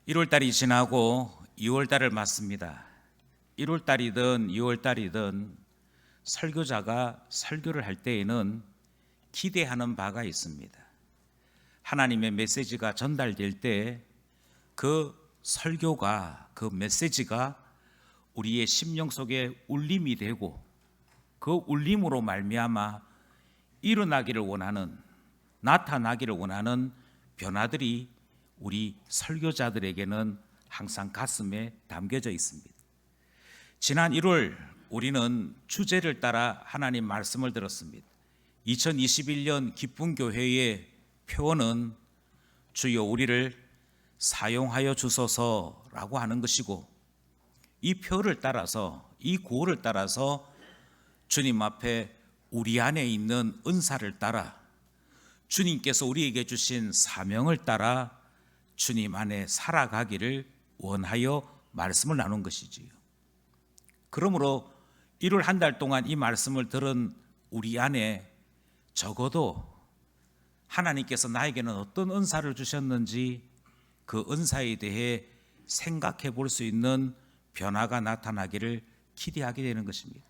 1월달이 지나고 2월달을 맞습니다. 1월달이든 2월달이든 설교자가 설교를 할 때에는 기대하는 바가 있습니다. 하나님의 메시지가 전달될 때 그 설교가, 그 메시지가 우리의 심령 속에 울림이 되고 그 울림으로 말미암아 일어나기를 원하는, 나타나기를 원하는 변화들이 우리 설교자들에게는 항상 가슴에 담겨져 있습니다. 지난 1월 우리는 주제를 따라 하나님 말씀을 들었습니다. 2021년 기쁜 교회의 표어는 주여 우리를 사용하여 주소서라고 하는 것이고, 이 표를 따라서, 이 구호를 따라서 주님 앞에 우리 안에 있는 은사를 따라, 주님께서 우리에게 주신 사명을 따라 주님 안에 살아가기를 원하여 말씀을 나눈 것이지요. 그러므로 1월 한 달 동안 이 말씀을 들은 우리 안에 적어도 하나님께서 나에게는 어떤 은사를 주셨는지 그 은사에 대해 생각해 볼 수 있는 변화가 나타나기를 기대하게 되는 것입니다.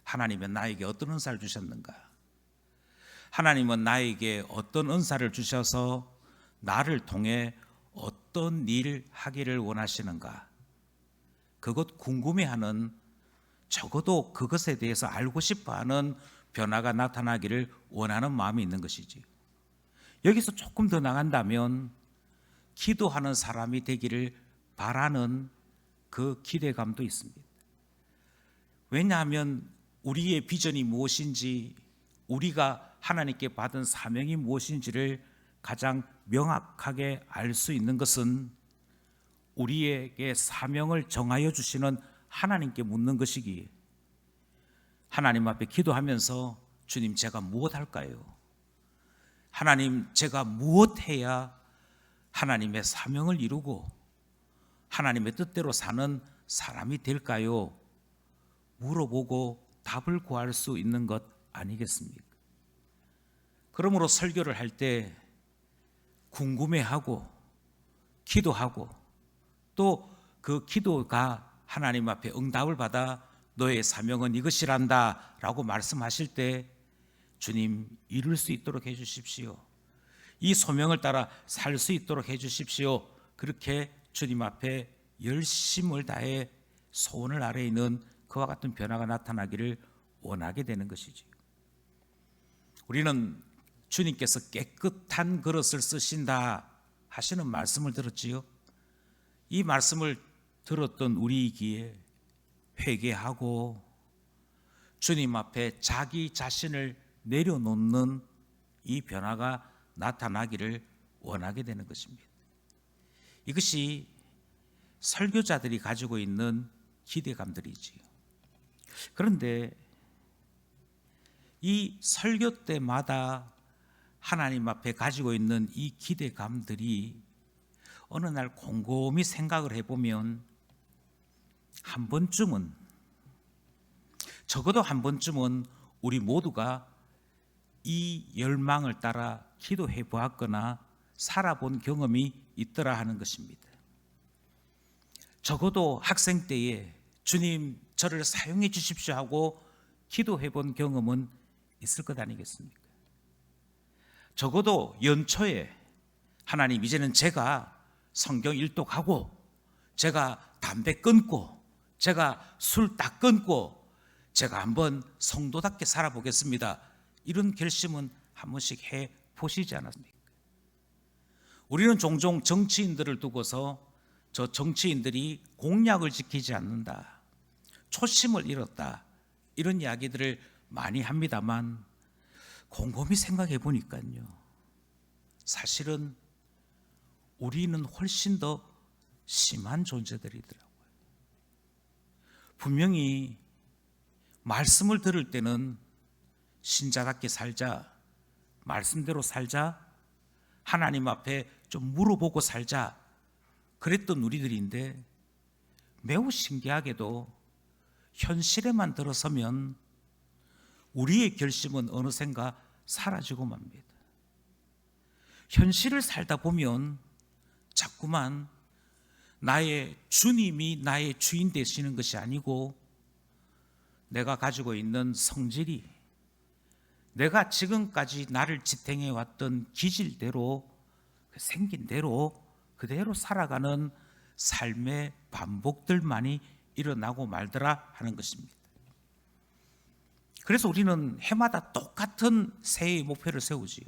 하나님은 나에게 어떤 은사를 주셨는가? 하나님은 나에게 어떤 은사를 주셔서 나를 통해 어떤 일을 하기를 원하시는가? 그것 궁금해하는, 적어도 그것에 대해서 알고 싶어하는 변화가 나타나기를 원하는 마음이 있는 것이지요. 여기서 조금 더 나간다면 기도하는 사람이 되기를 바라는 그 기대감도 있습니다. 왜냐하면 우리의 비전이 무엇인지, 우리가 하나님께 받은 사명이 무엇인지를 가장 명확하게 알 수 있는 것은 우리에게 사명을 정하여 주시는 하나님께 묻는 것이기에, 하나님 앞에 기도하면서 주님 제가 무엇 할까요? 하나님 제가 무엇 해야 하나님의 사명을 이루고 하나님의 뜻대로 사는 사람이 될까요? 물어보고 답을 구할 수 있는 것 아니겠습니까? 그러므로 설교를 할 때 궁금해하고 기도하고 또 그 기도가 하나님 앞에 응답을 받아 너의 사명은 이것이란다 라고 말씀하실 때 주님 이룰 수 있도록 해 주십시오. 이 소명을 따라 살 수 있도록 해 주십시오. 그렇게 주님 앞에 열심을 다해 소원을 아래 있는 그와 같은 변화가 나타나기를 원하게 되는 것이지요. 우리는 주님께서 깨끗한 그릇을 쓰신다 하시는 말씀을 들었지요. 이 말씀을 들었던 우리 귀에 회개하고 주님 앞에 자기 자신을 내려놓는 이 변화가 나타나기를 원하게 되는 것입니다. 이것이 설교자들이 가지고 있는 기대감들이지요. 그런데 이 설교 때마다 하나님 앞에 가지고 있는 이 기대감들이 어느 날 곰곰이 생각을 해보면 한 번쯤은, 적어도 한 번쯤은 우리 모두가 이 열망을 따라 기도해 보았거나 살아본 경험이 있더라 하는 것입니다. 적어도 학생 때에 주님 저를 사용해 주십시오 하고 기도해 본 경험은 있을 것 아니겠습니까? 적어도 연초에 하나님 이제는 제가 성경 일독하고 제가 담배 끊고 제가 술 딱 끊고 제가 한번 성도답게 살아보겠습니다. 이런 결심은 한 번씩 해 보시지 않았습니까? 우리는 종종 정치인들을 두고서 저 정치인들이 공약을 지키지 않는다, 초심을 잃었다, 이런 이야기들을 많이 합니다만 곰곰이 생각해 보니까요, 사실은 우리는 훨씬 더 심한 존재들이더라고요. 분명히 말씀을 들을 때는 신자답게 살자, 말씀대로 살자, 하나님 앞에 좀 물어보고 살자, 그랬던 우리들인데 매우 신기하게도 현실에만 들어서면 우리의 결심은 어느샌가 사라지고 맙니다. 현실을 살다 보면 자꾸만 나의 주님이 나의 주인 되시는 것이 아니고 내가 가지고 있는 성질이 내가 지금까지 나를 지탱해 왔던 기질대로 생긴 대로 그대로 살아가는 삶의 반복들만이 일어나고 말더라 하는 것입니다. 그래서 우리는 해마다 똑같은 새해의 목표를 세우지요.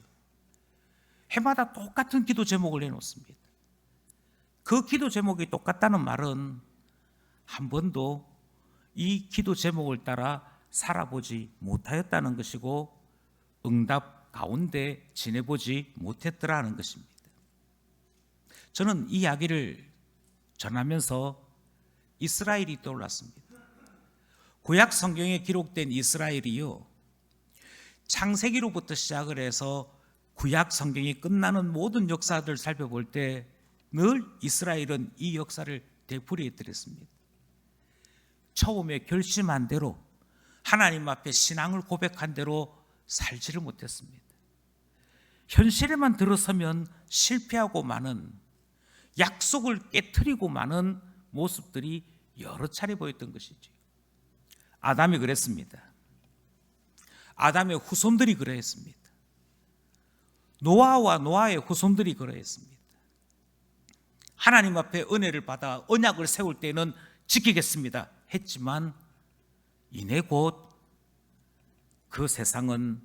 해마다 똑같은 기도 제목을 내놓습니다. 그 기도 제목이 똑같다는 말은 한 번도 이 기도 제목을 따라 살아보지 못하였다는 것이고 응답 가운데 지내보지 못했더라는 것입니다. 저는 이 이야기를 전하면서 이스라엘이 떠올랐습니다. 구약 성경에 기록된 이스라엘이요, 창세기로부터 시작을 해서 구약 성경이 끝나는 모든 역사들을 살펴볼 때 늘 이스라엘은 이 역사를 되풀이해드렸습니다. 처음에 결심한 대로 하나님 앞에 신앙을 고백한 대로 살지를 못했습니다. 현실에만 들어서면 실패하고 마는, 약속을 깨트리고 마는 모습들이 여러 차례 보였던 것이죠. 아담이 그랬습니다. 아담의 후손들이 그러했습니다. 노아와 노아의 후손들이 그러했습니다. 하나님 앞에 은혜를 받아 언약을 세울 때는 지키겠습니다 했지만 이내 곧 그 세상은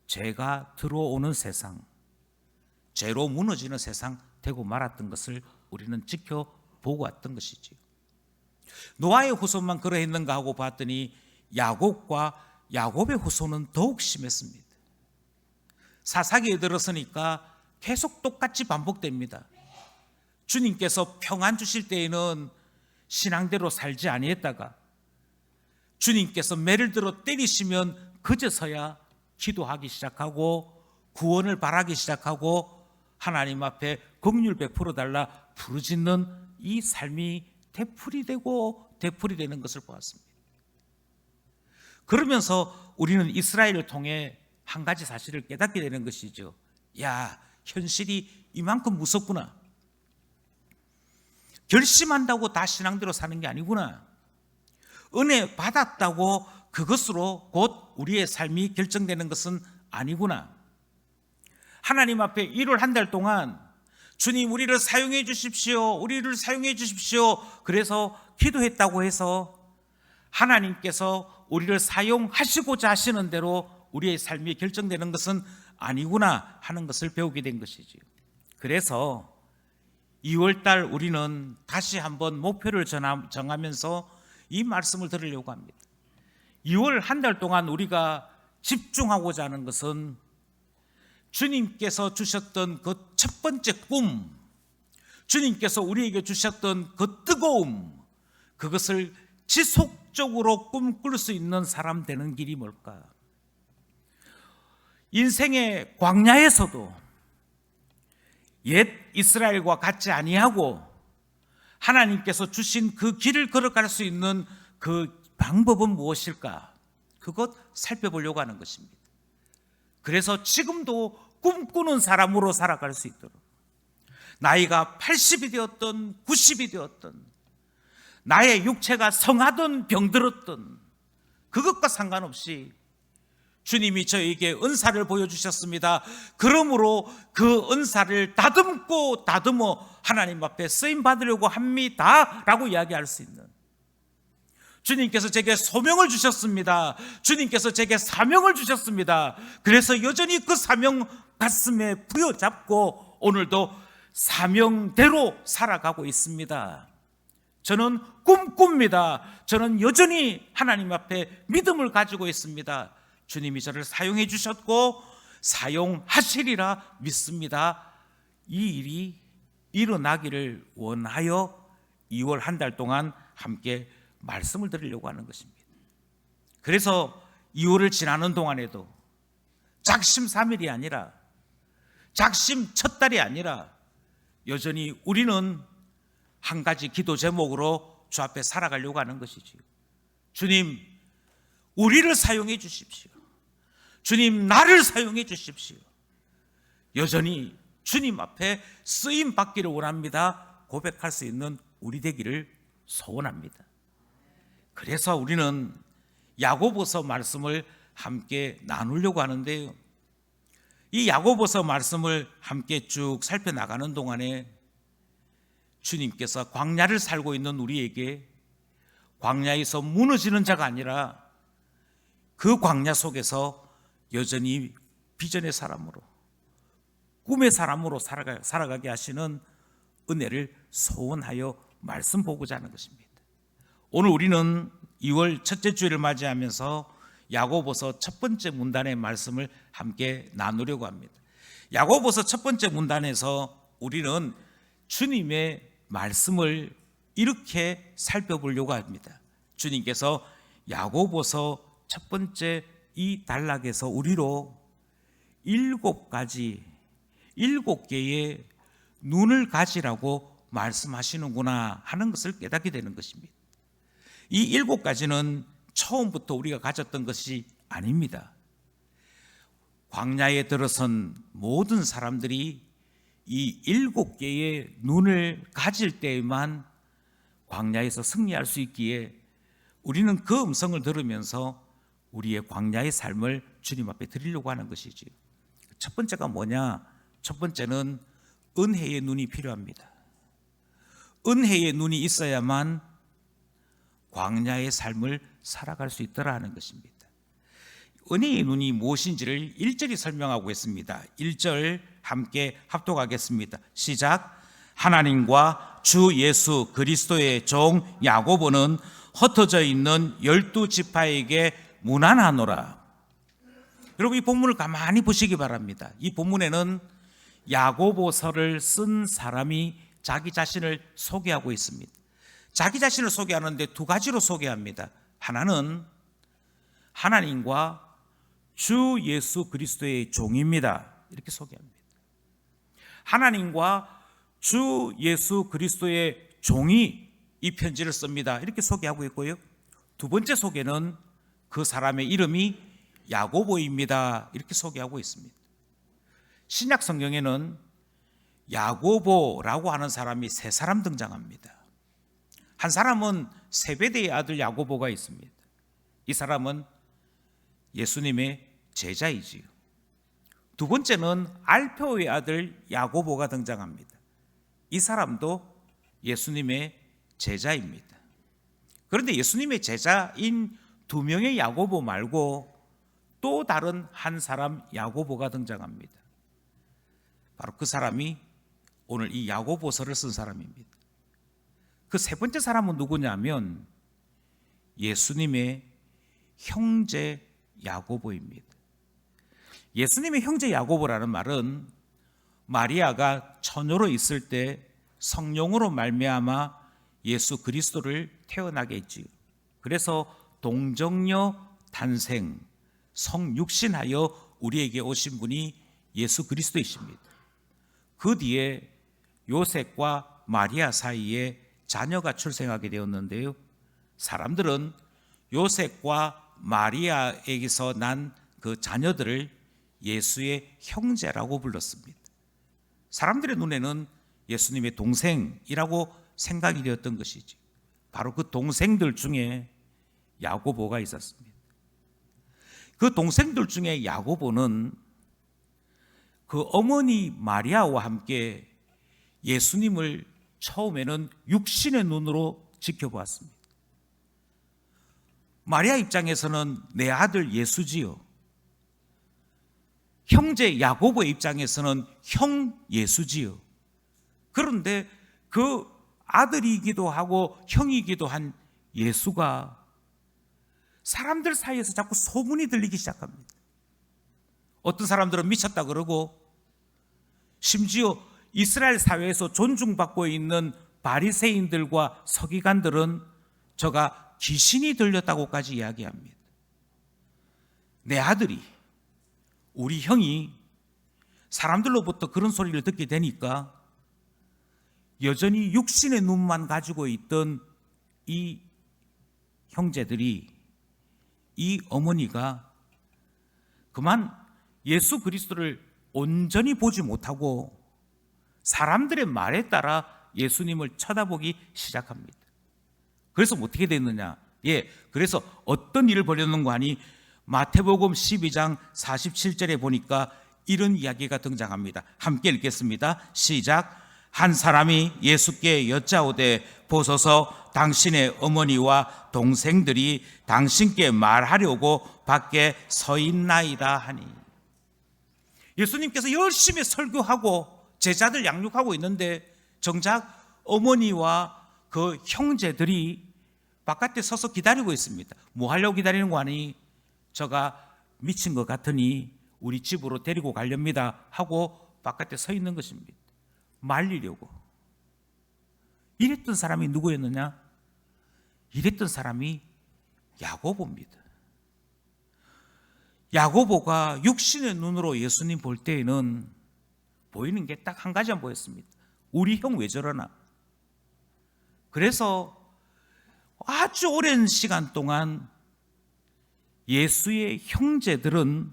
죄가 들어오는 세상, 죄로 무너지는 세상 되고 말았던 것을 우리는 지켜보고 왔던 것이지요. 노아의 후손만 그러했는가 하고 봤더니 야곱과 야곱의 후손은 더욱 심했습니다. 사사기에 들어서니까 계속 똑같이 반복됩니다. 주님께서 평안 주실 때에는 신앙대로 살지 아니했다가 주님께서 매를 들어 때리시면 그제서야 기도하기 시작하고 구원을 바라기 시작하고 하나님 앞에 긍휼 베풀어 달라 부르짖는 이 삶이 되풀이되는 것을 보았습니다. 그러면서 우리는 이스라엘을 통해 한 가지 사실을 깨닫게 되는 것이죠. 야, 현실이 이만큼 무섭구나. 결심한다고 다 신앙대로 사는 게 아니구나. 은혜 받았다고 그것으로 곧 우리의 삶이 결정되는 것은 아니구나. 하나님 앞에 1월 한 달 동안 주님 우리를 사용해 주십시오. 우리를 사용해 주십시오. 그래서 기도했다고 해서 하나님께서 우리를 사용하시고자 하시는 대로 우리의 삶이 결정되는 것은 아니구나 하는 것을 배우게 된 것이지요. 그래서 2월달 우리는 다시 한번 목표를 정하면서 이 말씀을 들으려고 합니다. 2월 한 달 동안 우리가 집중하고자 하는 것은 주님께서 주셨던 그 첫 번째 꿈, 주님께서 우리에게 주셨던 그 뜨거움, 그것을 지속적으로 꿈꿀 수 있는 사람 되는 길이 뭘까? 인생의 광야에서도 옛 이스라엘과 같지 아니하고 하나님께서 주신 그 길을 걸어갈 수 있는 그 방법은 무엇일까? 그것 살펴보려고 하는 것입니다. 그래서 지금도 꿈꾸는 사람으로 살아갈 수 있도록 나이가 80이 되었던 90이 되었던 나의 육체가 성하던 병들었던 그것과 상관없이 주님이 저에게 은사를 보여주셨습니다. 그러므로 그 은사를 다듬어 하나님 앞에 쓰임 받으려고 합니다 라고 이야기할 수 있는, 주님께서 제게 소명을 주셨습니다. 주님께서 제게 사명을 주셨습니다. 그래서 여전히 그 사명 가슴에 부여잡고 오늘도 사명대로 살아가고 있습니다. 저는 꿈꿉니다. 저는 여전히 하나님 앞에 믿음을 가지고 있습니다. 주님이 저를 사용해 주셨고 사용하시리라 믿습니다. 이 일이 일어나기를 원하여 2월 한 달 동안 함께 말씀을 드리려고 하는 것입니다. 그래서 2월을 지나는 동안에도 작심 3일이 아니라 작심 첫 달이 아니라 여전히 우리는 한 가지 기도 제목으로 주 앞에 살아가려고 하는 것이지요. 주님, 우리를 사용해 주십시오. 주님, 나를 사용해 주십시오. 여전히 주님 앞에 쓰임 받기를 원합니다. 고백할 수 있는 우리 되기를 소원합니다. 그래서 우리는 야고보서 말씀을 함께 나누려고 하는데요, 이 야고보서 말씀을 함께 쭉 살펴나가는 동안에 주님께서 광야를 살고 있는 우리에게 광야에서 무너지는 자가 아니라 그 광야 속에서 여전히 비전의 사람으로, 꿈의 사람으로 살아가게 하시는 은혜를 소원하여 말씀 보고자 하는 것입니다. 오늘 우리는 2월 첫째 주일을 맞이하면서 야고보서 첫 번째 문단의 말씀을 함께 나누려고 합니다. 야고보서 첫 번째 문단에서 우리는 주님의 말씀을 이렇게 살펴보려고 합니다. 주님께서 야고보서 첫 번째 이 단락에서 우리로 7개의 눈을 가지라고 말씀하시는구나 하는 것을 깨닫게 되는 것입니다. 이 7가지는 처음부터 우리가 가졌던 것이 아닙니다. 광야에 들어선 모든 사람들이 이 7개의 눈을 가질 때에만 광야에서 승리할 수 있기에 우리는 그 음성을 들으면서 우리의 광야의 삶을 주님 앞에 드리려고 하는 것이지요. 첫 번째가 뭐냐? 첫 번째는 은혜의 눈이 필요합니다. 은혜의 눈이 있어야만 광야의 삶을 살아갈 수 있더라 하는 것입니다. 은혜의 눈이 무엇인지를 1절이 설명하고 있습니다. 1절 함께 합독하겠습니다. 시작. 하나님과 주 예수 그리스도의 종 야고보는 흩어져 있는 12지파에게 문안하노라. 여러분, 이 본문을 가만히 보시기 바랍니다. 이 본문에는 야고보서를 쓴 사람이 자기 자신을 소개하고 있습니다. 자기 자신을 소개하는데 2가지로 소개합니다. 하나는 하나님과 주 예수 그리스도의 종입니다. 이렇게 소개합니다. 하나님과 주 예수 그리스도의 종이 이 편지를 씁니다. 이렇게 소개하고 있고요. 2번째 소개는 그 사람의 이름이 야고보입니다. 이렇게 소개하고 있습니다. 신약 성경에는 야고보라고 하는 사람이 3사람 등장합니다. 한 사람은 세베대의 아들 야고보가 있습니다. 이 사람은 예수님의 제자이지요. 2번째는 알페오의 아들 야고보가 등장합니다. 이 사람도 예수님의 제자입니다. 그런데 예수님의 제자인 2명의 야고보 말고 또 다른 한 사람 야고보가 등장합니다. 바로 그 사람이 오늘 이 야고보서를 쓴 사람입니다. 그 3번째 사람은 누구냐면 예수님의 형제 야고보입니다. 예수님의 형제 야고보라는 말은 마리아가 처녀로 있을 때 성령으로 말미암아 예수 그리스도를 태어나게 했지요. 그래서 동정녀 탄생, 성육신하여 우리에게 오신 분이 예수 그리스도이십니다. 그 뒤에 요셉과 마리아 사이에 자녀가 출생하게 되었는데요, 사람들은 요셉과 마리아에게서 난 그 자녀들을 예수의 형제라고 불렀습니다. 사람들의 눈에는 예수님의 동생이라고 생각이 되었던 것이지, 바로 그 동생들 중에 야고보가 있었습니다. 그 동생들 중에 야고보는 그 어머니 마리아와 함께 예수님을 처음에는 육신의 눈으로 지켜보았습니다. 마리아 입장에서는 내 아들 예수지요, 형제 야고보의 입장에서는 형 예수지요. 그런데 그 아들이기도 하고 형이기도 한 예수가 사람들 사이에서 자꾸 소문이 들리기 시작합니다. 어떤 사람들은 미쳤다 그러고, 심지어 이스라엘 사회에서 존중받고 있는 바리새인들과 서기관들은 저가 귀신이 들렸다고까지 이야기합니다. 내 아들이, 우리 형이 사람들로부터 그런 소리를 듣게 되니까 여전히 육신의 눈만 가지고 있던 이 형제들이, 이 어머니가 그만 예수 그리스도를 온전히 보지 못하고 사람들의 말에 따라 예수님을 쳐다보기 시작합니다. 그래서 어떻게 됐느냐? 그래서 어떤 일을 벌였는가 하니 마태복음 12장 47절에 보니까 이런 이야기가 등장합니다. 함께 읽겠습니다. 시작. 한 사람이 예수께 여짜오되 보소서 당신의 어머니와 동생들이 당신께 말하려고 밖에 서 있나이다 하니. 예수님께서 열심히 설교하고 제자들 양육하고 있는데 정작 어머니와 그 형제들이 바깥에 서서 기다리고 있습니다. 뭐 하려고 기다리는 거 아니? 저가 미친 것 같으니 우리 집으로 데리고 가렵니다 하고 바깥에 서 있는 것입니다. 말리려고. 이랬던 사람이 누구였느냐? 이랬던 사람이 야고보입니다. 야고보가 육신의 눈으로 예수님 볼 때에는 보이는 게 딱 한 가지만 보였습니다. 우리 형 왜 저러나? 그래서 아주 오랜 시간 동안 예수의 형제들은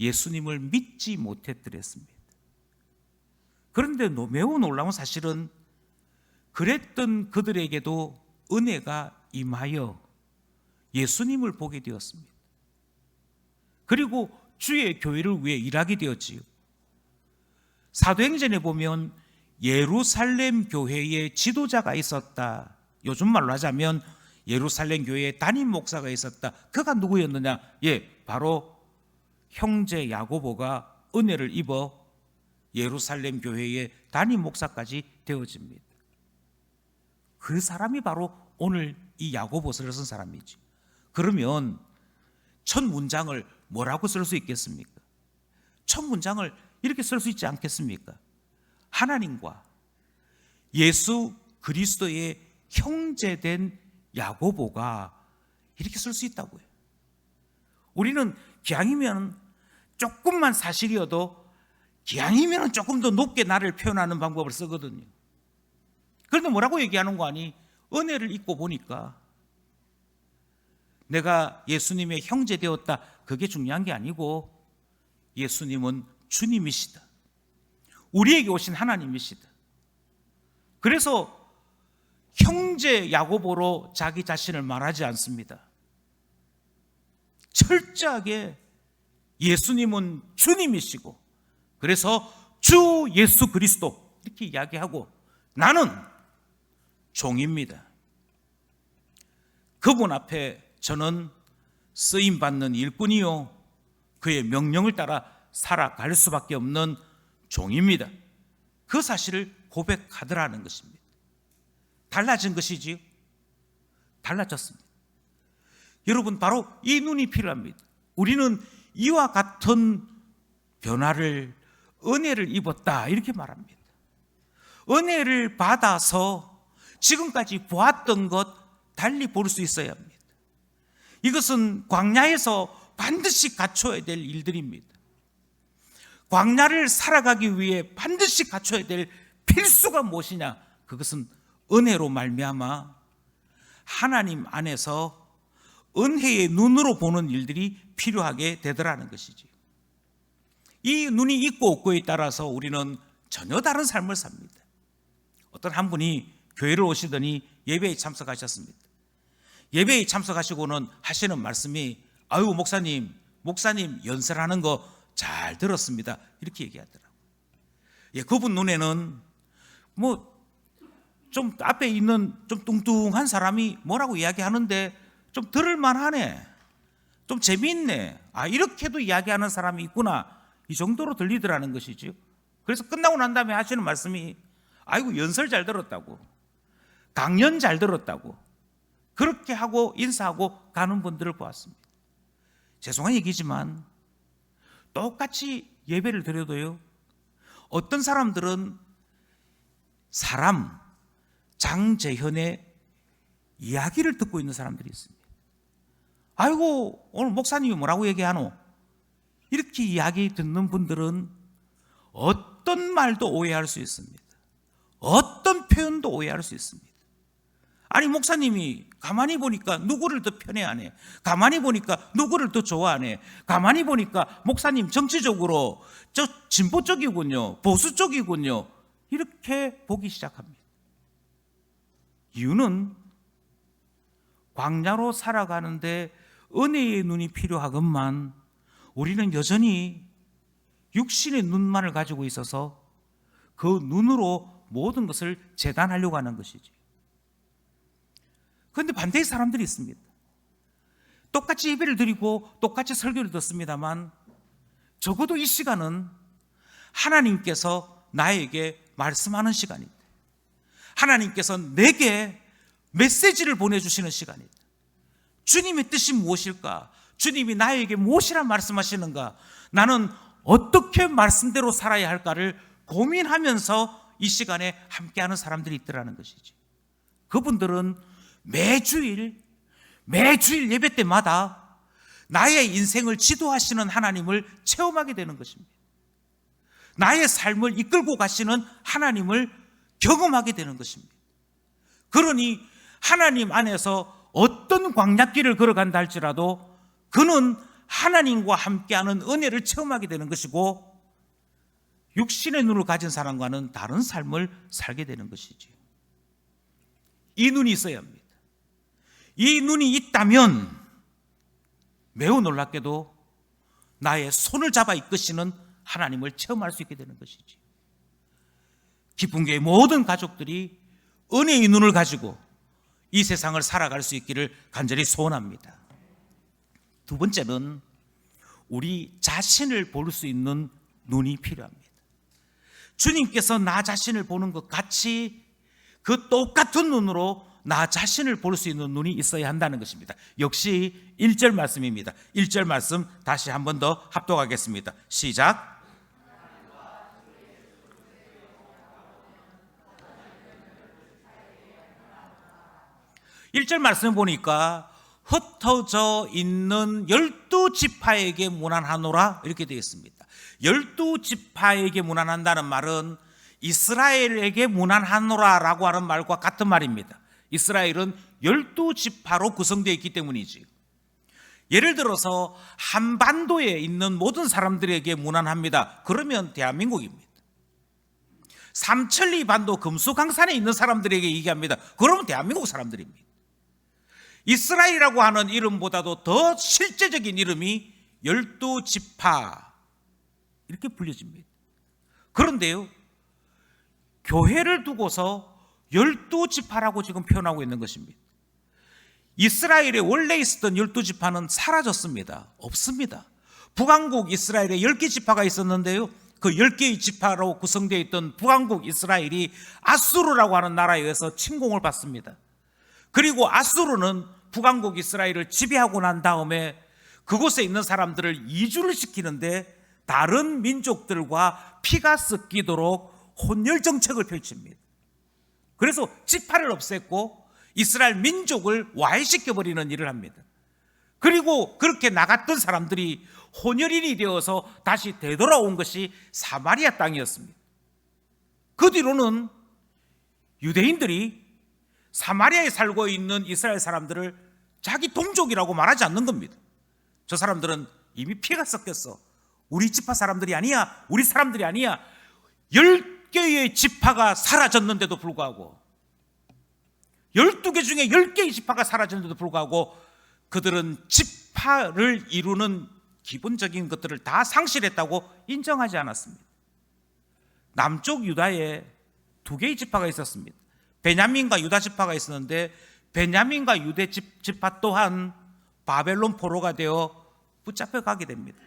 예수님을 믿지 못했더랬습니다. 그런데 매우 놀라운 사실은 그랬던 그들에게도 은혜가 임하여 예수님을 보게 되었습니다. 그리고 주의 교회를 위해 일하게 되었지요. 사도행전에 보면 예루살렘 교회에 지도자가 있었다. 요즘 말로 하자면 예루살렘 교회에 담임 목사가 있었다. 그가 누구였느냐? 바로 형제 야고보가 은혜를 입어 예루살렘 교회의 담임 목사까지 되어집니다. 그 사람이 바로 오늘 이 야고보서를 쓴 사람이지. 그러면 첫 문장을 뭐라고 쓸 수 있겠습니까? 첫 문장을 이렇게 쓸 수 있지 않겠습니까? 하나님과 예수 그리스도의 형제된 야고보가 이렇게 쓸 수 있다고요. 우리는 기왕이면 조금만 사실이어도 기왕이면 조금 더 높게 나를 표현하는 방법을 쓰거든요. 그런데 뭐라고 얘기하는 거 아니? 은혜를 입고 보니까 내가 예수님의 형제 되었다. 그게 중요한 게 아니고 예수님은 주님이시다. 우리에게 오신 하나님이시다. 그래서 형제 야고보로 자기 자신을 말하지 않습니다. 철저하게 예수님은 주님이시고 그래서 주 예수 그리스도 이렇게 이야기하고 나는 종입니다. 그분 앞에 저는 쓰임받는 일꾼이요 그의 명령을 따라 살아갈 수밖에 없는 종입니다. 그 사실을 고백하더라는 것입니다. 달라진 것이지요? 달라졌습니다. 여러분 바로 이 눈이 필요합니다. 우리는 이와 같은 변화를 은혜를 입었다 이렇게 말합니다. 은혜를 받아서 지금까지 보았던 것 달리 볼 수 있어야 합니다. 이것은 광야에서 반드시 갖춰야 될 일들입니다. 광야를 살아가기 위해 반드시 갖춰야 될 필수가 무엇이냐? 그것은 은혜로 말미암아 하나님 안에서 은혜의 눈으로 보는 일들이 필요하게 되더라는 것이지. 이 눈이 있고 없고에 따라서 우리는 전혀 다른 삶을 삽니다. 어떤 한 분이 교회를 오시더니 예배에 참석하셨습니다. 예배에 참석하시고는 하시는 말씀이 아유 목사님 연설하는 거 잘 들었습니다. 이렇게 얘기하더라고요. 그분 눈에는 뭐 좀 앞에 있는 좀 뚱뚱한 사람이 뭐라고 이야기하는데 좀 들을 만하네. 좀 재미있네. 이렇게도 이야기하는 사람이 있구나. 이 정도로 들리더라는 것이죠. 그래서 끝나고 난 다음에 하시는 말씀이 아이고 연설 잘 들었다고. 강연 잘 들었다고. 그렇게 하고 인사하고 가는 분들을 보았습니다. 죄송한 얘기지만 똑같이 예배를 드려도요. 어떤 사람들은 장재현의 이야기를 듣고 있는 사람들이 있습니다. 아이고 오늘 목사님이 뭐라고 얘기하노? 이렇게 이야기 듣는 분들은 어떤 말도 오해할 수 있습니다. 어떤 표현도 오해할 수 있습니다. 아니 목사님이 가만히 보니까 누구를 더 편애하네. 가만히 보니까 누구를 더 좋아하네. 가만히 보니까 목사님 정치적으로 저 진보 쪽이군요. 보수 쪽이군요. 이렇게 보기 시작합니다. 이유는 광야로 살아가는데 은혜의 눈이 필요하건만 우리는 여전히 육신의 눈만을 가지고 있어서 그 눈으로 모든 것을 재단하려고 하는 것이지. 그런데 반대의 사람들이 있습니다. 똑같이 예배를 드리고 똑같이 설교를 듣습니다만 적어도 이 시간은 하나님께서 나에게 말씀하는 시간입니다. 하나님께서 내게 메시지를 보내주시는 시간입니다. 주님의 뜻이 무엇일까? 주님이 나에게 무엇이라 말씀하시는가? 나는 어떻게 말씀대로 살아야 할까를 고민하면서 이 시간에 함께하는 사람들이 있더라는 것이지. 그분들은 매주일 예배 때마다 나의 인생을 지도하시는 하나님을 체험하게 되는 것입니다. 나의 삶을 이끌고 가시는 하나님을 경험하게 되는 것입니다. 그러니 하나님 안에서 어떤 광야길을 걸어간다 할지라도 그는 하나님과 함께하는 은혜를 체험하게 되는 것이고 육신의 눈을 가진 사람과는 다른 삶을 살게 되는 것이지. 이 눈이 있어야 합니다. 이 눈이 있다면 매우 놀랍게도 나의 손을 잡아 이끄시는 하나님을 체험할 수 있게 되는 것이지. 기쁨교회 모든 가족들이 은혜의 눈을 가지고 이 세상을 살아갈 수 있기를 간절히 소원합니다. 두 번째는 우리 자신을 볼 수 있는 눈이 필요합니다. 주님께서 나 자신을 보는 것 같이 그 똑같은 눈으로 나 자신을 볼 수 있는 눈이 있어야 한다는 것입니다. 역시 1절 말씀입니다. 1절 말씀 다시 한 번 더 합독하겠습니다. 시작. (1절) 말씀 보니까 흩어져 있는 12지파에게 문안하노라 이렇게 되어 있습니다. 12지파에게 문안한다는 말은 이스라엘에게 문안하노라라고 하는 말과 같은 말입니다. 이스라엘은 12지파로 구성되어 있기 때문이지. 예를 들어서 한반도에 있는 모든 사람들에게 문안합니다. 그러면 대한민국입니다. 삼천리 반도 금수강산에 있는 사람들에게 얘기합니다. 그러면 대한민국 사람들입니다. 이스라엘이라고 하는 이름보다도 더 실제적인 이름이 12지파 이렇게 불려집니다. 그런데요, 교회를 두고서 12지파라고 지금 표현하고 있는 것입니다. 이스라엘에 원래 있었던 12지파는 사라졌습니다. 없습니다. 북왕국 이스라엘에 10개 지파가 있었는데요, 그 10개의 지파로 구성되어 있던 북왕국 이스라엘이 아수르라고 하는 나라에 의해서 침공을 받습니다. 그리고 아수르는 북왕국 이스라엘을 지배하고 난 다음에 그곳에 있는 사람들을 이주를 시키는데 다른 민족들과 피가 섞이도록 혼혈 정책을 펼칩니다. 그래서 지파를 없앴고 이스라엘 민족을 와해시켜버리는 일을 합니다. 그리고 그렇게 나갔던 사람들이 혼혈인이 되어서 다시 되돌아온 것이 사마리아 땅이었습니다. 그 뒤로는 유대인들이 사마리아에 살고 있는 이스라엘 사람들을 자기 동족이라고 말하지 않는 겁니다. 저 사람들은 이미 피가 섞였어. 우리 지파 사람들이 아니야. 우리 사람들이 아니야. 10개의 지파가 사라졌는데도 불구하고 12개 중에 10개의 지파가 사라졌는데도 불구하고 그들은 지파를 이루는 기본적인 것들을 다 상실했다고 인정하지 않았습니다. 남쪽 유다에 2개의 지파가 있었습니다. 베냐민과 유다 지파가 있었는데 베냐민과 유대 지파 또한 바벨론 포로가 되어 붙잡혀 가게 됩니다.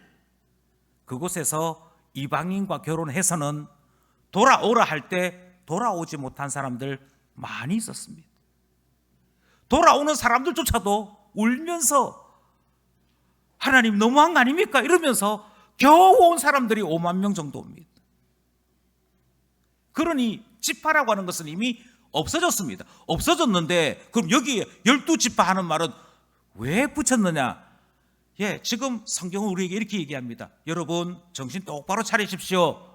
그곳에서 이방인과 결혼해서는 돌아오라 할 때 돌아오지 못한 사람들 많이 있었습니다. 돌아오는 사람들조차도 울면서 하나님 너무한 거 아닙니까? 이러면서 겨우 온 사람들이 5만 명 정도 옵니다. 그러니 지파라고 하는 것은 이미 없어졌습니다. 없어졌는데 그럼 여기 12지파 하는 말은 왜 붙였느냐? 예, 지금 성경은 우리에게 이렇게 얘기합니다. 여러분 정신 똑바로 차리십시오.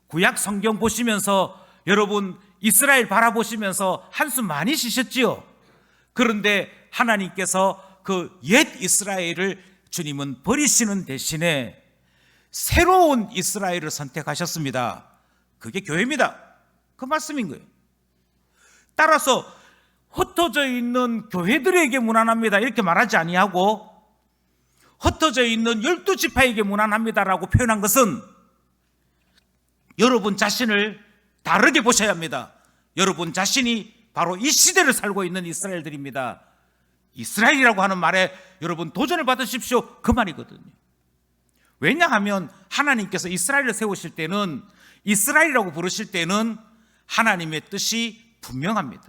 구약 성경 보시면서 여러분 이스라엘 바라보시면서 한숨 많이 쉬셨지요? 그런데 하나님께서 그 옛 이스라엘을 주님은 버리시는 대신에 새로운 이스라엘을 선택하셨습니다. 그게 교회입니다. 그 말씀인 거예요. 따라서 흩어져 있는 교회들에게 무난합니다 이렇게 말하지 아니하고 흩어져 있는 12지파에게 무난합니다라고 표현한 것은 여러분 자신을 다르게 보셔야 합니다. 여러분 자신이 바로 이 시대를 살고 있는 이스라엘들입니다. 이스라엘이라고 하는 말에 여러분 도전을 받으십시오 그 말이거든요. 왜냐하면 하나님께서 이스라엘을 세우실 때는 이스라엘이라고 부르실 때는 하나님의 뜻이 분명합니다.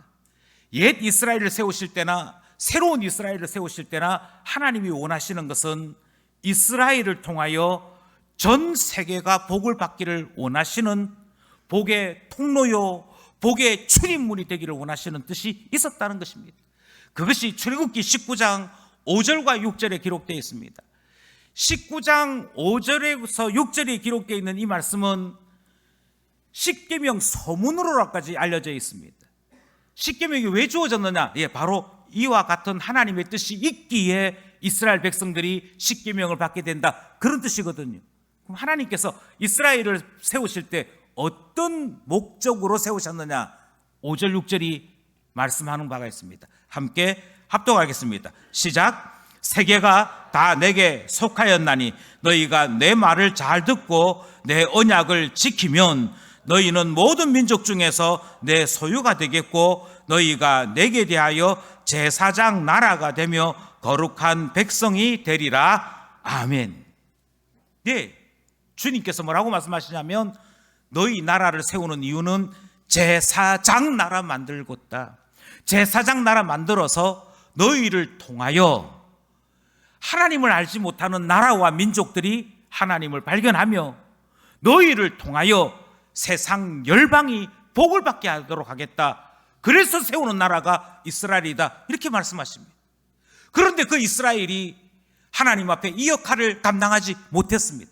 옛 이스라엘을 세우실 때나 새로운 이스라엘을 세우실 때나 하나님이 원하시는 것은 이스라엘을 통하여 전 세계가 복을 받기를 원하시는 복의 통로요 복의 출입문이 되기를 원하시는 뜻이 있었다는 것입니다. 그것이 출애굽기 19장 5절과 6절에 기록되어 있습니다. 19장 5절에서 6절에 기록되어 있는 이 말씀은 십계명 서문으로까지 알려져 있습니다. 십계명이 왜 주어졌느냐? 바로 이와 같은 하나님의 뜻이 있기에 이스라엘 백성들이 십계명을 받게 된다 그런 뜻이거든요. 그럼 하나님께서 이스라엘을 세우실 때 어떤 목적으로 세우셨느냐? 5절 6절이 말씀하는 바가 있습니다. 함께 합독하겠습니다. 시작. 세계가 다 내게 속하였나니 너희가 내 말을 잘 듣고 내 언약을 지키면 너희는 모든 민족 중에서 내 소유가 되겠고 너희가 내게 대하여 제사장 나라가 되며 거룩한 백성이 되리라. 아멘. 네, 주님께서 뭐라고 말씀하시냐면 너희 나라를 세우는 이유는 제사장 나라 만들겠다. 제사장 나라 만들어서 너희를 통하여 하나님을 알지 못하는 나라와 민족들이 하나님을 발견하며 너희를 통하여 세상 열방이 복을 받게 하도록 하겠다. 그래서 세우는 나라가 이스라엘이다 이렇게 말씀하십니다. 그런데 그 이스라엘이 하나님 앞에 이 역할을 감당하지 못했습니다.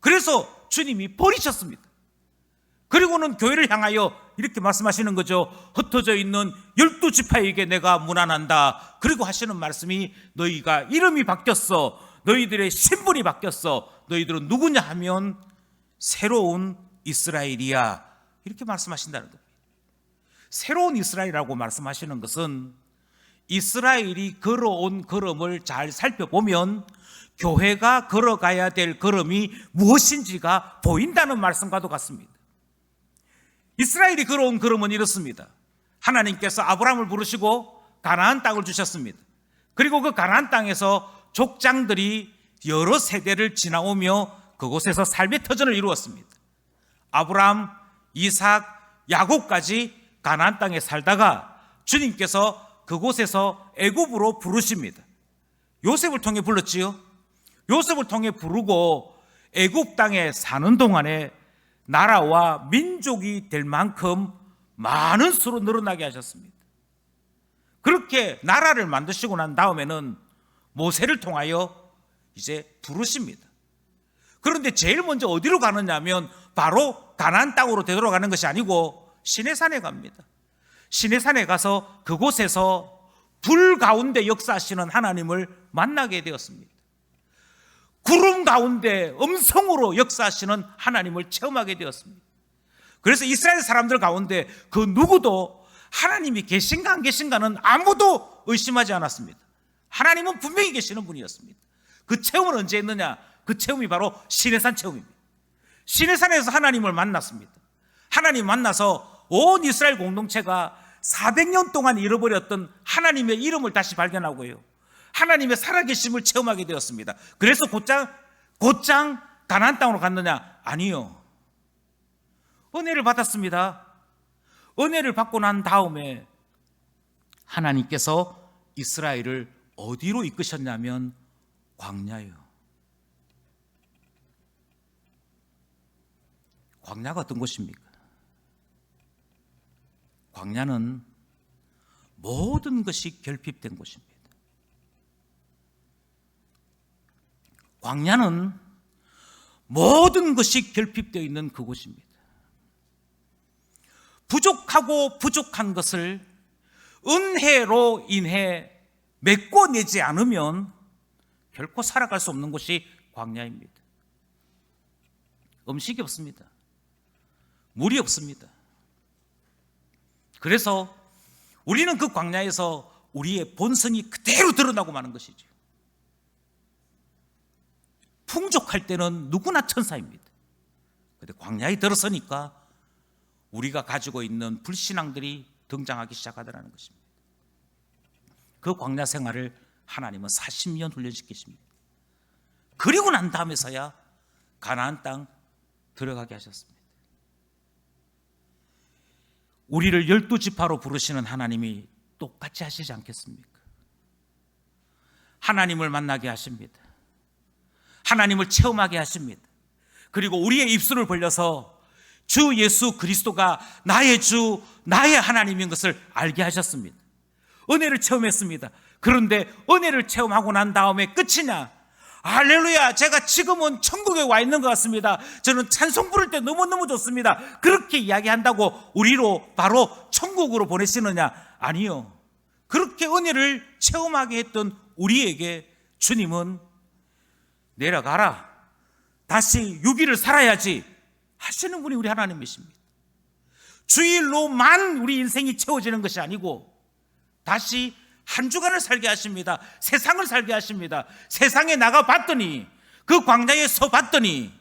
그래서 주님이 버리셨습니다. 그리고는 교회를 향하여 이렇게 말씀하시는 거죠. 흩어져 있는 12지파에게 내가 문안한다. 그리고 하시는 말씀이 너희가 이름이 바뀌었어. 너희들의 신분이 바뀌었어. 너희들은 누구냐 하면 새로운 이스라엘이야. 이렇게 말씀하신다는 겁니다. 새로운 이스라엘이라고 말씀하시는 것은 이스라엘이 걸어온 걸음을 잘 살펴보면 교회가 걸어가야 될 걸음이 무엇인지가 보인다는 말씀과도 같습니다. 이스라엘이 걸어온 걸음은 이렇습니다. 하나님께서 아브라함을 부르시고 가나안 땅을 주셨습니다. 그리고 그 가나안 땅에서 족장들이 여러 세대를 지나오며 그곳에서 삶의 터전을 이루었습니다. 아브라함, 이삭, 야곱까지 가나안 땅에 살다가 주님께서 그곳에서 애굽으로 부르십니다. 요셉을 통해 불렀지요. 요셉을 통해 부르고 애굽 땅에 사는 동안에 나라와 민족이 될 만큼 많은 수로 늘어나게 하셨습니다. 그렇게 나라를 만드시고 난 다음에는 모세를 통하여 이제 부르십니다. 그런데 제일 먼저 어디로 가느냐 하면 바로 가나안 땅으로 되돌아가는 것이 아니고 시내산에 갑니다. 시내산에 가서 그곳에서 불 가운데 역사하시는 하나님을 만나게 되었습니다. 구름 가운데 음성으로 역사하시는 하나님을 체험하게 되었습니다. 그래서 이스라엘 사람들 가운데 그 누구도 하나님이 계신가 안 계신가는 아무도 의심하지 않았습니다. 하나님은 분명히 계시는 분이었습니다. 그 체험은 언제 했느냐? 그 체험이 바로 시내산 체험입니다. 시내산에서 하나님을 만났습니다. 하나님 만나서 온 이스라엘 공동체가 400년 동안 잃어버렸던 하나님의 이름을 다시 발견하고요, 하나님의 살아계심을 체험하게 되었습니다. 그래서 곧장 가나안 땅으로 갔느냐? 아니요. 은혜를 받았습니다. 은혜를 받고 난 다음에 하나님께서 이스라엘을 어디로 이끄셨냐면 광야요. 광야가 어떤 곳입니까? 광야는 모든 것이 결핍된 곳입니다. 광야는 모든 것이 결핍되어 있는 그곳입니다. 부족하고 부족한 것을 은혜로 인해 메꿔내지 않으면 결코 살아갈 수 없는 곳이 광야입니다. 음식이 없습니다. 물이 없습니다. 그래서 우리는 그 광야에서 우리의 본성이 그대로 드러나고 마는 것이죠. 풍족할 때는 누구나 천사입니다. 그런데 광야에 들어서니까 우리가 가지고 있는 불신앙들이 등장하기 시작하더라는 것입니다. 그 광야 생활을 하나님은 40년 훈련시키십니다. 그리고 난 다음에서야 가나안 땅 들어가게 하셨습니다. 우리를 12지파로 부르시는 하나님이 똑같이 하시지 않겠습니까? 하나님을 만나게 하십니다. 하나님을 체험하게 하십니다. 그리고 우리의 입술을 벌려서 주 예수 그리스도가 나의 주, 나의 하나님인 것을 알게 하셨습니다. 은혜를 체험했습니다. 그런데 은혜를 체험하고 난 다음에 끝이냐? 할렐루야, 제가 지금은 천국에 와 있는 것 같습니다. 저는 찬송 부를 때 너무너무 좋습니다. 그렇게 이야기한다고 우리로 바로 천국으로 보내시느냐? 아니요. 그렇게 은혜를 체험하게 했던 우리에게 주님은 내려가라, 다시 6일을 살아야지 하시는 분이 우리 하나님이십니다. 주일로만 우리 인생이 채워지는 것이 아니고 다시 한 주간을 살게 하십니다. 세상을 살게 하십니다. 세상에 나가 봤더니, 그 광야에 서 봤더니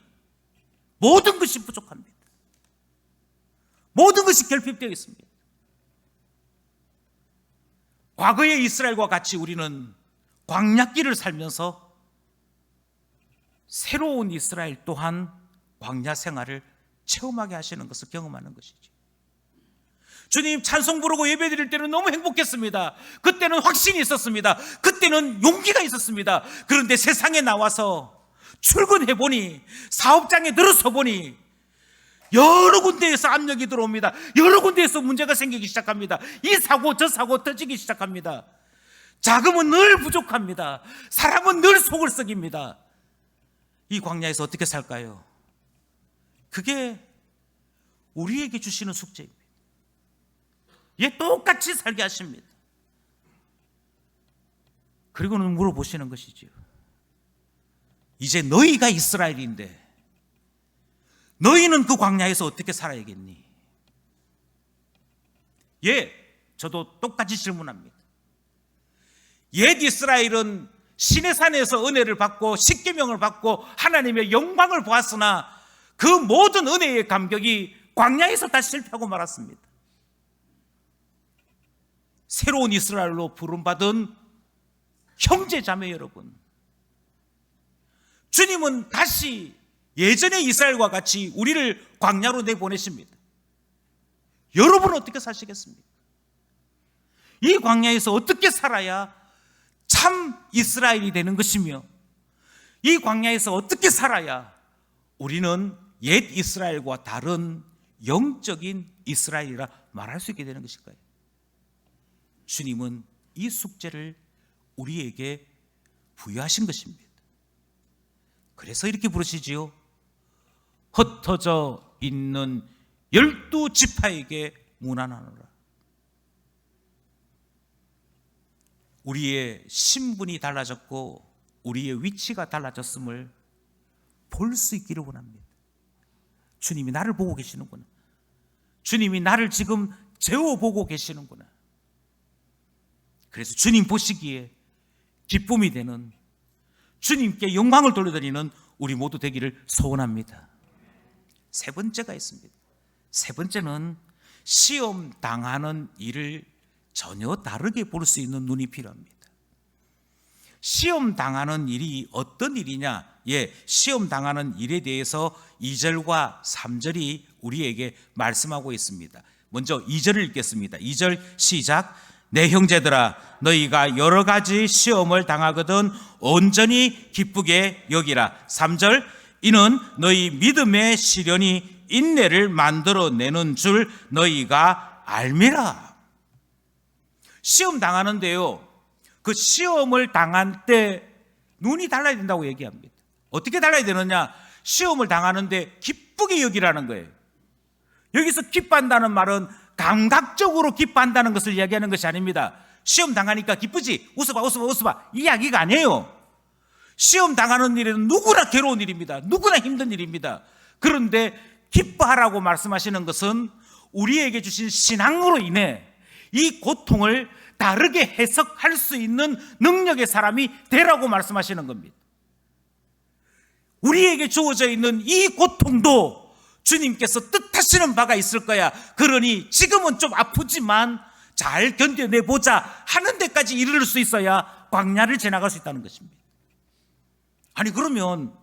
모든 것이 부족합니다. 모든 것이 결핍되어 있습니다. 과거의 이스라엘과 같이 우리는 광야길을 살면서 새로운 이스라엘 또한 광야 생활을 체험하게 하시는 것을 경험하는 것이죠. 주님 찬송 부르고 예배 드릴 때는 너무 행복했습니다. 그때는 확신이 있었습니다. 그때는 용기가 있었습니다. 그런데 세상에 나와서 출근해 보니, 사업장에 들어서 보니 여러 군데에서 압력이 들어옵니다. 여러 군데에서 문제가 생기기 시작합니다. 이 사고 저 사고 터지기 시작합니다. 자금은 늘 부족합니다. 사람은 늘 속을 썩입니다. 이 광야에서 어떻게 살까요? 그게 우리에게 주시는 숙제입니다. 예, 똑같이 살게 하십니다. 그리고는 물어보시는 것이죠. 이제 너희가 이스라엘인데 너희는 그 광야에서 어떻게 살아야겠니? 예, 저도 똑같이 질문합니다. 옛 이스라엘은 시내산에서 은혜를 받고 십계명을 받고 하나님의 영광을 보았으나 그 모든 은혜의 감격이 광야에서 다 실패하고 말았습니다. 새로운 이스라엘로 부름받은 형제 자매 여러분, 주님은 다시 예전의 이스라엘과 같이 우리를 광야로 내보내십니다. 여러분은 어떻게 사시겠습니까? 이 광야에서 어떻게 살아야 참 이스라엘이 되는 것이며, 이 광야에서 어떻게 살아야 우리는 옛 이스라엘과 다른 영적인 이스라엘이라 말할 수 있게 되는 것일까요? 주님은 이 숙제를 우리에게 부여하신 것입니다. 그래서 이렇게 부르시지요. 흩어져 있는 12지파에게 문안하노라. 우리의 신분이 달라졌고 우리의 위치가 달라졌음을 볼 수 있기를 원합니다. 주님이 나를 보고 계시는구나. 주님이 나를 지금 재워보고 계시는구나. 그래서 주님 보시기에 기쁨이 되는, 주님께 영광을 돌려드리는 우리 모두 되기를 소원합니다. 세 번째가 있습니다. 세 번째는 시험 당하는 일을 전혀 다르게 볼 수 있는 눈이 필요합니다. 시험 당하는 일이 어떤 일이냐? 예, 시험 당하는 일에 대해서 2절과 3절이 우리에게 말씀하고 있습니다. 먼저 2절을 읽겠습니다. 2절 시작. 내 형제들아, 너희가 여러 가지 시험을 당하거든 온전히 기쁘게 여기라. 3절. 이는 너희 믿음의 시련이 인내를 만들어내는 줄 너희가 알미라. 시험 당하는데요, 그 시험을 당한 때 눈이 달라야 된다고 얘기합니다. 어떻게 달라야 되느냐? 시험을 당하는데 기쁘게 여기라는 거예요. 여기서 기뻐한다는 말은 감각적으로 기뻐한다는 것을 이야기하는 것이 아닙니다. 시험 당하니까 기쁘지? 웃어봐 웃어봐 웃어봐, 이 이야기가 아니에요. 시험 당하는 일은 누구나 괴로운 일입니다. 누구나 힘든 일입니다. 그런데 기뻐하라고 말씀하시는 것은 우리에게 주신 신앙으로 인해 이 고통을 다르게 해석할 수 있는 능력의 사람이 되라고 말씀하시는 겁니다. 우리에게 주어져 있는 이 고통도 주님께서 뜻하시는 바가 있을 거야. 그러니 지금은 좀 아프지만 잘 견뎌내보자 하는 데까지 이르를 수 있어야 광야를 지나갈 수 있다는 것입니다. 아니 그러면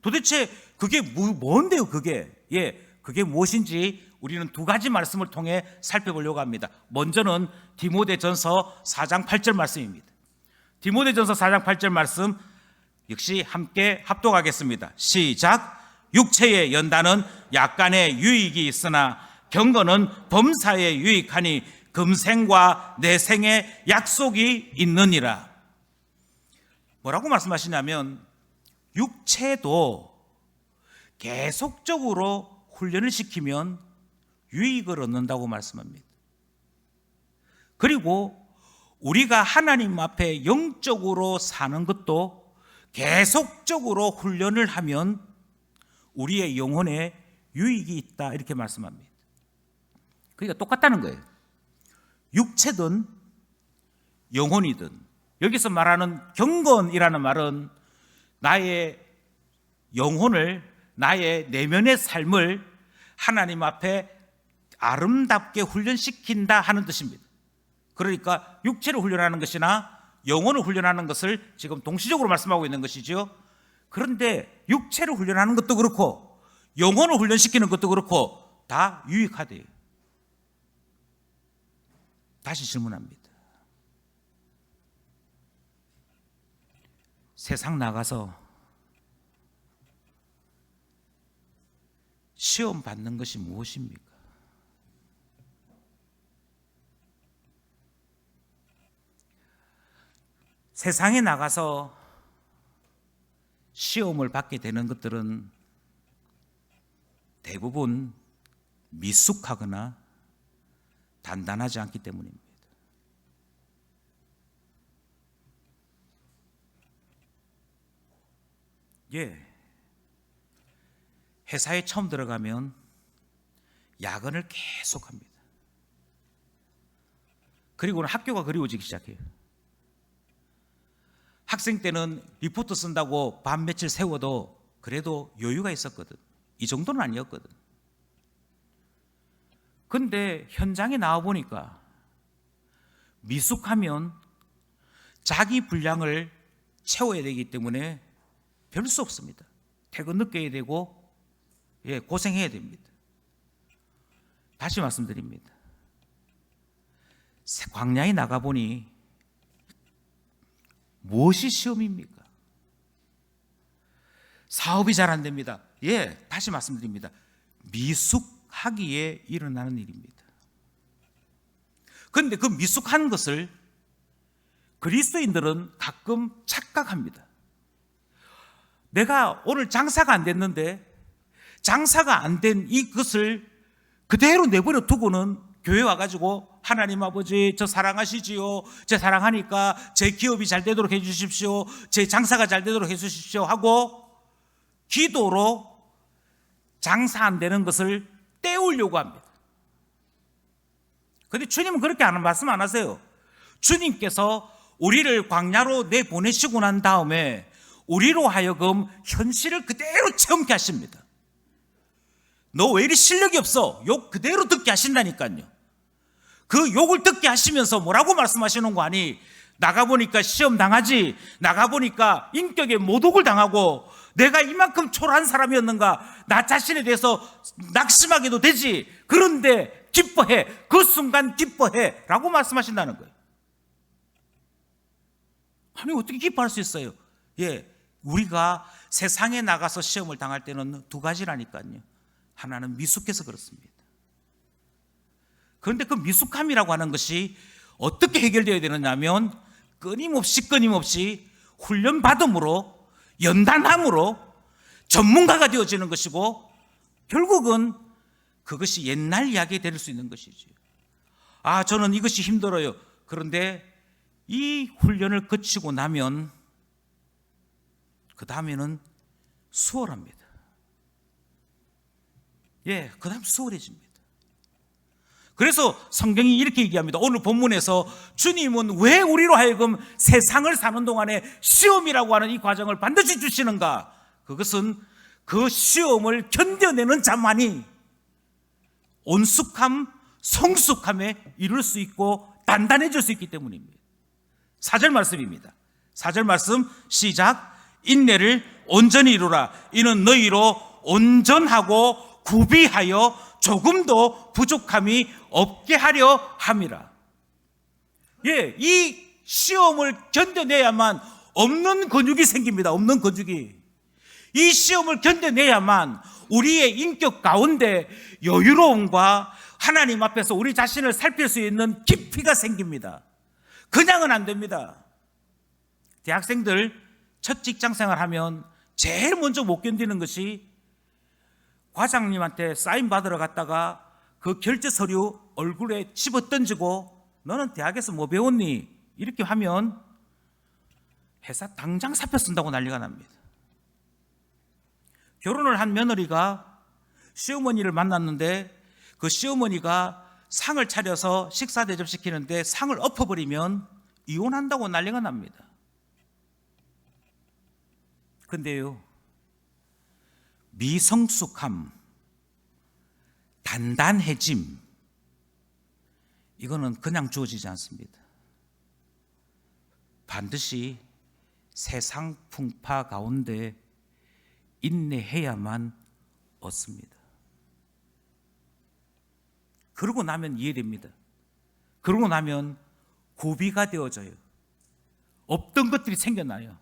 도대체 그게 뭔데요 그게? 그게 무엇인지 우리는 두 가지 말씀을 통해 살펴보려고 합니다. 먼저는 디모데전서 4장 8절 말씀입니다. 디모데전서 4장 8절 말씀 역시 함께 합독하겠습니다. 시작. 육체의 연단은 약간의 유익이 있으나 경건은 범사에 유익하니 금생과 내생의 약속이 있느니라. 뭐라고 말씀하시냐면 육체도 계속적으로 훈련을 시키면 유익을 얻는다고 말씀합니다. 그리고 우리가 하나님 앞에 영적으로 사는 것도 계속적으로 훈련을 하면 우리의 영혼에 유익이 있다 이렇게 말씀합니다. 그러니까 똑같다는 거예요. 육체든 영혼이든. 여기서 말하는 경건이라는 말은 나의 영혼을, 나의 내면의 삶을 하나님 앞에 아름답게 훈련시킨다 하는 뜻입니다. 그러니까 육체를 훈련하는 것이나 영혼을 훈련하는 것을 지금 동시적으로 말씀하고 있는 것이죠. 그런데 육체를 훈련하는 것도 그렇고 영혼을 훈련시키는 것도 그렇고 다 유익하대요. 다시 질문합니다. 세상 나가서 시험 받는 것이 무엇입니까? 세상에 나가서 시험을 받게 되는 것들은 대부분 미숙하거나 단단하지 않기 때문입니다. 회사에 처음 들어가면 야근을 계속합니다. 그리고는 학교가 그리워지기 시작해요. 학생 때는 리포트 쓴다고 밤 며칠 세워도 그래도 여유가 있었거든. 이 정도는 아니었거든. 근데 현장에 나와보니까 미숙하면 자기 분량을 채워야 되기 때문에 별 수 없습니다. 퇴근 늦게 해야 되고 고생해야 됩니다. 다시 말씀드립니다. 광야에 나가보니 무엇이 시험입니까? 사업이 잘 안 됩니다. 다시 말씀드립니다. 미숙하기에 일어나는 일입니다. 그런데 그 미숙한 것을 그리스도인들은 가끔 착각합니다. 내가 오늘 장사가 안 됐는데 장사가 안 된 이것을 그대로 내버려 두고는 교회 와가지고 하나님 아버지 저 사랑하시지요. 제 사랑하니까 제 기업이 잘 되도록 해주십시오. 제 장사가 잘 되도록 해주십시오 하고 기도로 장사 안 되는 것을 때우려고 합니다. 그런데 주님은 그렇게 말씀 안 하세요. 주님께서 우리를 광야로 내보내시고 난 다음에 우리로 하여금 현실을 그대로 체험케 하십니다. 너 왜 이리 실력이 없어? 욕 그대로 듣게 하신다니까요. 그 욕을 듣게 하시면서 뭐라고 말씀하시는 거 아니? 나가보니까 시험 당하지, 나가보니까 인격에 모독을 당하고 내가 이만큼 초라한 사람이었는가, 나 자신에 대해서 낙심하게도 되지. 그런데 기뻐해, 그 순간 기뻐해 라고 말씀하신다는 거예요. 아니 어떻게 기뻐할 수 있어요? 우리가 세상에 나가서 시험을 당할 때는 두 가지라니까요. 하나는 미숙해서 그렇습니다. 그런데 그 미숙함이라고 하는 것이 어떻게 해결되어야 되느냐면 끊임없이 훈련받음으로, 연단함으로 전문가가 되어지는 것이고, 결국은 그것이 옛날 이야기 될 수 있는 것이죠. 저는 이것이 힘들어요. 그런데 이 훈련을 거치고 나면 그 다음에는 수월합니다. 그 다음 수월해집니다. 그래서 성경이 이렇게 얘기합니다. 오늘 본문에서 주님은 왜 우리로 하여금 세상을 사는 동안에 시험이라고 하는 이 과정을 반드시 주시는가? 그것은 그 시험을 견뎌내는 자만이 온숙함, 성숙함에 이룰 수 있고 단단해질 수 있기 때문입니다. 4절 말씀입니다. 4절 말씀 시작. 인내를 온전히 이루라. 이는 너희로 온전하고 구비하여 조금도 부족함이 없게 하려 함이라. 예, 이 시험을 견뎌내야만 없는 근육이 생깁니다. 없는 근육이. 이 시험을 견뎌내야만 우리의 인격 가운데 여유로움과 하나님 앞에서 우리 자신을 살필 수 있는 깊이가 생깁니다. 그냥은 안 됩니다. 대학생들 첫 직장 생활하면 제일 먼저 못 견디는 것이 과장님한테 사인 받으러 갔다가 그 결제 서류 얼굴에 집어 던지고 너는 대학에서 뭐 배웠니? 이렇게 하면 회사 당장 사표 쓴다고 난리가 납니다. 결혼을 한 며느리가 시어머니를 만났는데 그 시어머니가 상을 차려서 식사 대접시키는데 상을 엎어버리면 이혼한다고 난리가 납니다. 근데요, 미성숙함, 단단해짐, 이거는 그냥 주어지지 않습니다. 반드시 세상 풍파 가운데 인내해야만 얻습니다. 그러고 나면 이해됩니다. 그러고 나면 고비가 되어져요. 없던 것들이 생겨나요.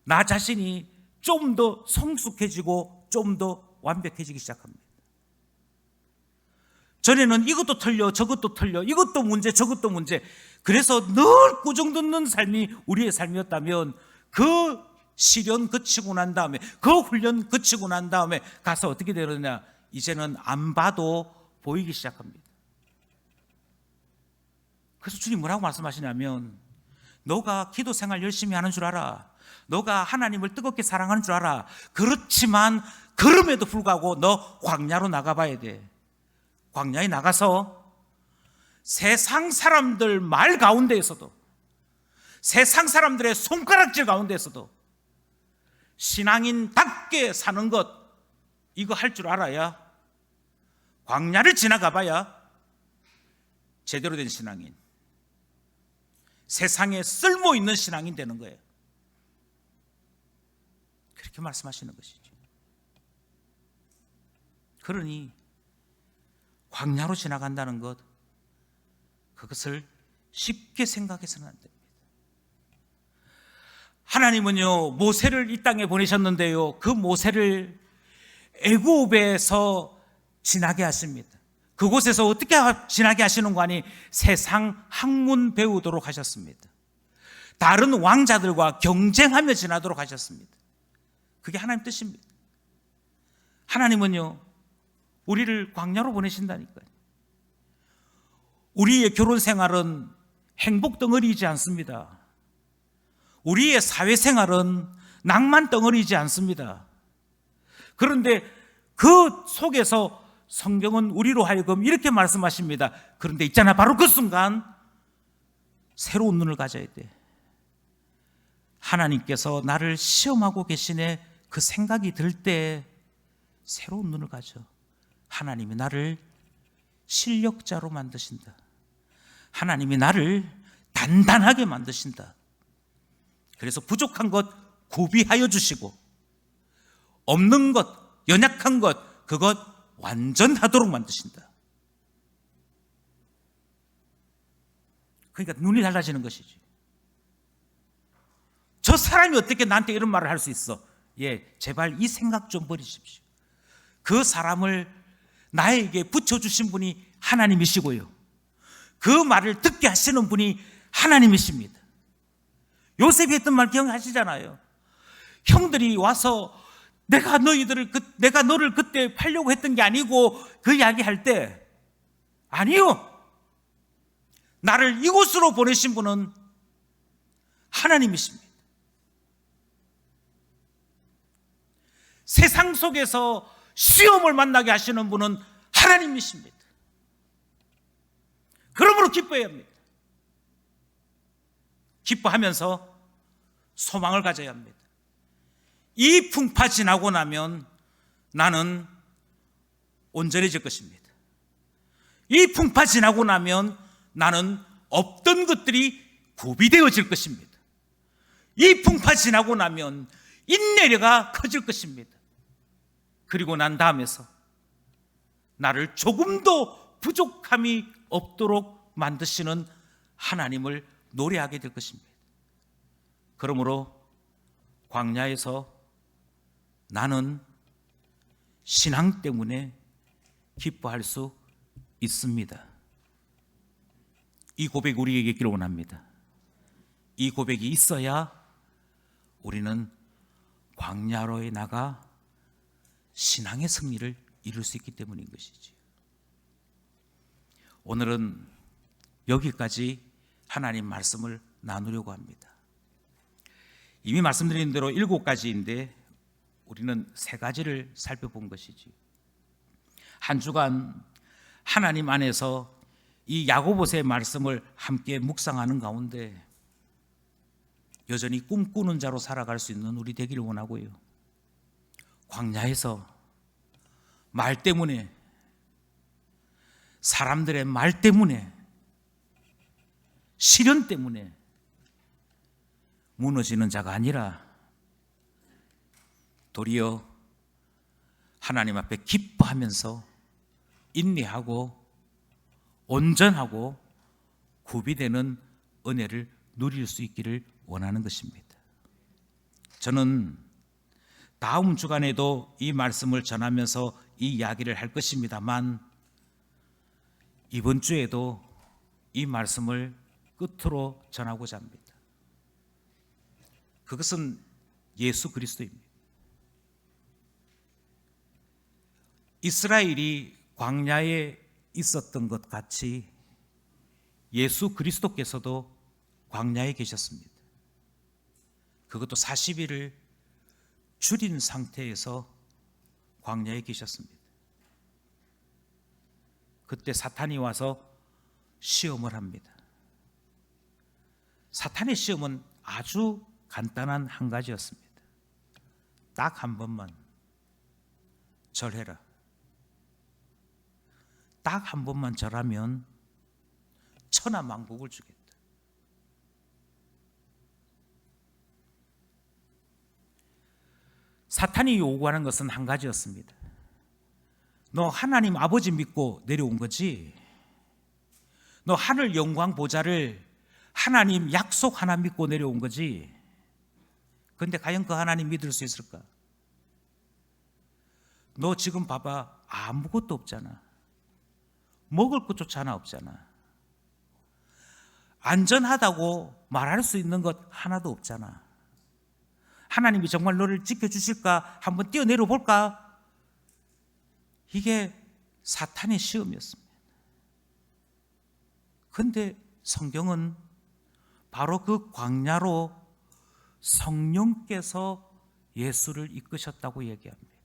나 자신이 좀 더 성숙해지고 좀 더 완벽해지기 시작합니다. 전에는 이것도 틀려 저것도 틀려 이것도 문제 저것도 문제, 그래서 늘 꾸중 듣는 삶이 우리의 삶이었다면 그 시련 그치고 난 다음에 그 훈련 그치고 난 다음에 가서 어떻게 되느냐, 이제는 안 봐도 보이기 시작합니다. 그래서 주님 뭐라고 말씀하시냐면 너가 기도 생활 열심히 하는 줄 알아, 너가 하나님을 뜨겁게 사랑하는 줄 알아. 그렇지만 그럼에도 불구하고 너 광야로 나가봐야 돼. 광야에 나가서 세상 사람들 말 가운데에서도, 세상 사람들의 손가락질 가운데에서도 신앙인답게 사는 것, 이거 할 줄 알아야, 광야를 지나가봐야 제대로 된 신앙인, 세상에 쓸모있는 신앙인 되는 거예요. 그렇게 말씀하시는 것이죠. 그러니 광야로 지나간다는 것, 그것을 쉽게 생각해서는 안 됩니다. 하나님은요, 모세를 이 땅에 보내셨는데요, 그 모세를 애굽에서 지나게 하십니다. 그곳에서 어떻게 지나게 하시는 거 아니, 세상 학문 배우도록 하셨습니다. 다른 왕자들과 경쟁하며 지나도록 하셨습니다. 그게 하나님 뜻입니다. 하나님은요, 우리를 광야로 보내신다니까요. 우리의 결혼 생활은 행복 덩어리이지 않습니다. 우리의 사회생활은 낭만 덩어리이지 않습니다. 그런데 그 속에서 성경은 우리로 하여금 이렇게 말씀하십니다. 그런데 있잖아, 바로 그 순간 새로운 눈을 가져야 돼. 하나님께서 나를 시험하고 계시네, 그 생각이 들 때 새로운 눈을 가져. 하나님이 나를 실력자로 만드신다. 하나님이 나를 단단하게 만드신다. 그래서 부족한 것 구비하여 주시고, 없는 것, 연약한 것, 그것 완전하도록 만드신다. 그러니까 눈이 달라지는 것이지. 저 사람이 어떻게 나한테 이런 말을 할 수 있어? 예, 제발 이 생각 좀 버리십시오. 그 사람을 나에게 붙여주신 분이 하나님이시고요, 그 말을 듣게 하시는 분이 하나님이십니다. 요셉이 했던 말 기억하시잖아요. 형들이 와서 내가 너를 그때 팔려고 했던 게 아니고, 그 이야기 할 때, 아니요, 나를 이곳으로 보내신 분은 하나님이십니다. 세상 속에서 시험을 만나게 하시는 분은 하나님이십니다. 참으로 기뻐해야 합니다. 기뻐하면서 소망을 가져야 합니다. 이 풍파 지나고 나면 나는 온전해질 것입니다. 이 풍파 지나고 나면 나는 없던 것들이 구비되어질 것입니다. 이 풍파 지나고 나면 인내가 커질 것입니다. 그리고 난 다음에서 나를 조금도 부족함이 없도록 만드시는 하나님을 노래하게 될 것입니다. 그러므로 광야에서 나는 신앙 때문에 기뻐할 수 있습니다. 이 고백이 우리에게 있기를 원합니다. 이 고백이 있어야 우리는 광야로에 나가 신앙의 승리를 이룰 수 있기 때문인 것이지. 오늘은 여기까지 하나님 말씀을 나누려고 합니다. 이미 말씀드린 대로 7가지인데 우리는 3가지를 살펴본 것이지. 한 주간 하나님 안에서 이 야고보서의 말씀을 함께 묵상하는 가운데 여전히 꿈꾸는 자로 살아갈 수 있는 우리 되기를 원하고요. 광야에서 말 때문에, 사람들의 말 때문에, 시련 때문에 무너지는 자가 아니라 도리어 하나님 앞에 기뻐하면서 인내하고 온전하고 구비되는 은혜를 누릴 수 있기를 원하는 것입니다. 저는 다음 주간에도 이 말씀을 전하면서 이 이야기를 할 것입니다만 이번 주에도 이 말씀을 끝으로 전하고자 합니다. 그것은 예수 그리스도입니다. 이스라엘이 광야에 있었던 것 같이 예수 그리스도께서도 광야에 계셨습니다. 그것도 40일을 줄인 상태에서 광야에 계셨습니다. 그때 사탄이 와서 시험을 합니다. 사탄의 시험은 아주 간단한 한 가지였습니다. 딱 한 번만 절해라. 딱 한 번만 절하면 천하만국을 주겠다. 사탄이 요구하는 것은 한 가지였습니다. 너 하나님 아버지 믿고 내려온 거지? 너 하늘 영광 보좌를 하나님 약속 하나 믿고 내려온 거지? 그런데 과연 그 하나님 믿을 수 있을까? 너 지금 봐봐, 아무것도 없잖아. 먹을 것조차 하나 없잖아. 안전하다고 말할 수 있는 것 하나도 없잖아. 하나님이 정말 너를 지켜주실까? 한번 뛰어내려 볼까? 이게 사탄의 시험이었습니다. 그런데 성경은 바로 그 광야로 성령께서 예수를 이끄셨다고 얘기합니다.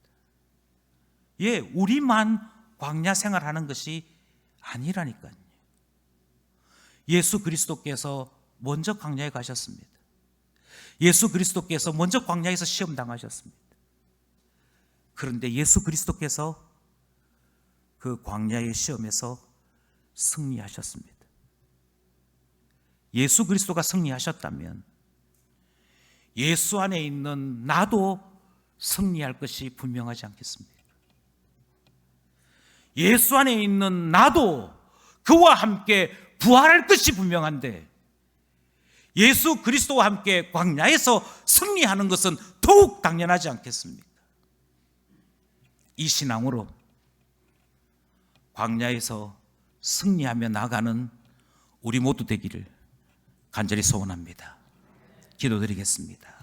예, 우리만 광야 생활하는 것이 아니라니까요. 예수 그리스도께서 먼저 광야에 가셨습니다. 예수 그리스도께서 먼저 광야에서 시험 당하셨습니다. 그런데 예수 그리스도께서 그 광야의 시험에서 승리하셨습니다. 예수 그리스도가 승리하셨다면 예수 안에 있는 나도 승리할 것이 분명하지 않겠습니까? 예수 안에 있는 나도 그와 함께 부활할 것이 분명한데 예수 그리스도와 함께 광야에서 승리하는 것은 더욱 당연하지 않겠습니까? 이 신앙으로 광야에서 승리하며 나가는 우리 모두 되기를 간절히 소원합니다. 기도드리겠습니다.